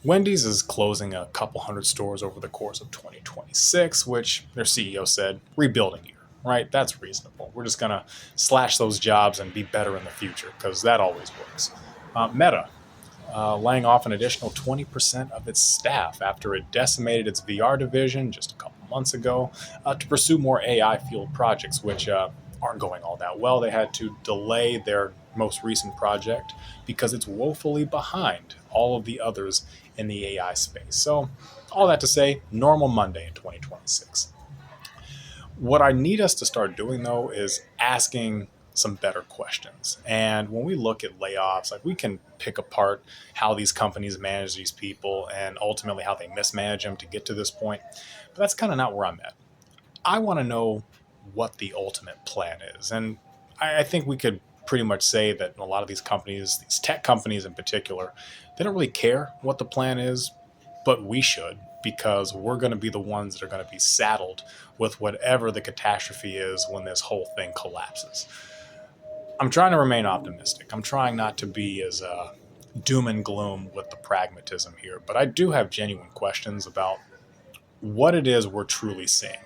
Wendy's is closing a couple hundred stores over the course of 2026, which their CEO said, rebuilding year, right? That's reasonable. We're just going to slash those jobs and be better in the future because that always works. Meta, laying off an additional 20% of its staff after it decimated its VR division just a couple months ago to pursue more AI fueled projects, which aren't going all that well. They had to delay their most recent project because it's woefully behind all of the others in the AI space. So, all that to say, normal Monday in 2026. What I need us to start doing though is asking some better questions. And when we look at layoffs, like we can pick apart how these companies manage these people and ultimately how they mismanage them to get to this point. But that's kind of not where I'm at. I want to know what the ultimate plan is. And I think we could pretty much say that a lot of these companies, these tech companies in particular, they don't really care what the plan is, but we should because we're going to be the ones that are going to be saddled with whatever the catastrophe is when this whole thing collapses. I'm trying to remain optimistic. I'm trying not to be as doom and gloom with the pragmatism here, but I do have genuine questions about what it is we're truly seeing.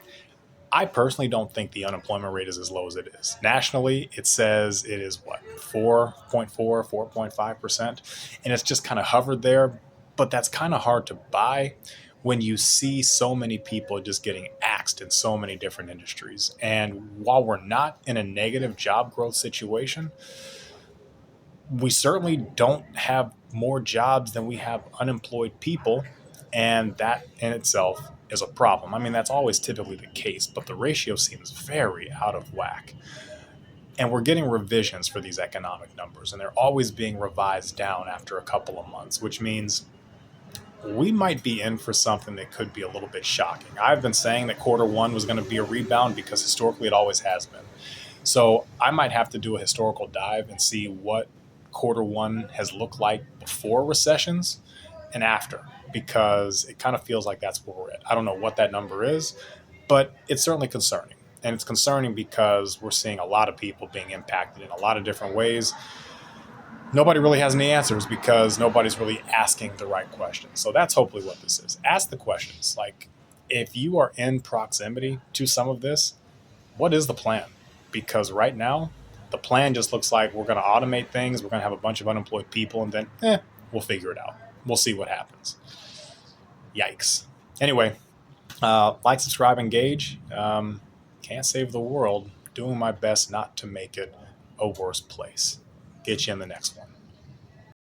I personally don't think the unemployment rate is as low as it is. Nationally, it says it is what, 4.4, 4.5%. And it's just kind of hovered there. But that's kind of hard to buy when you see so many people just getting axed in so many different industries. And while we're not in a negative job growth situation, we certainly don't have more jobs than we have unemployed people. And that in itself is a problem. I mean, that's always typically the case, but the ratio seems very out of whack. And we're getting revisions for these economic numbers, and they're always being revised down after a couple of months, which means we might be in for something that could be a little bit shocking. I've been saying that quarter one was going to be a rebound because historically it always has been. So I might have to do a historical dive and see what quarter one has looked like before recessions and after, because it kind of feels like that's where we're at. I don't know what that number is, but it's certainly concerning. And it's concerning because we're seeing a lot of people being impacted in a lot of different ways. Nobody really has any answers because nobody's really asking the right questions. So that's hopefully what this is. Ask the questions. Like, if you are in proximity to some of this, what is the plan? Because right now, the plan just looks like we're going to automate things. We're going to have a bunch of unemployed people, and then, we'll figure it out. We'll see what happens. Yikes. Anyway, like, subscribe, engage. Can't save the world. Doing my best not to make it a worse place. Get you in the next one.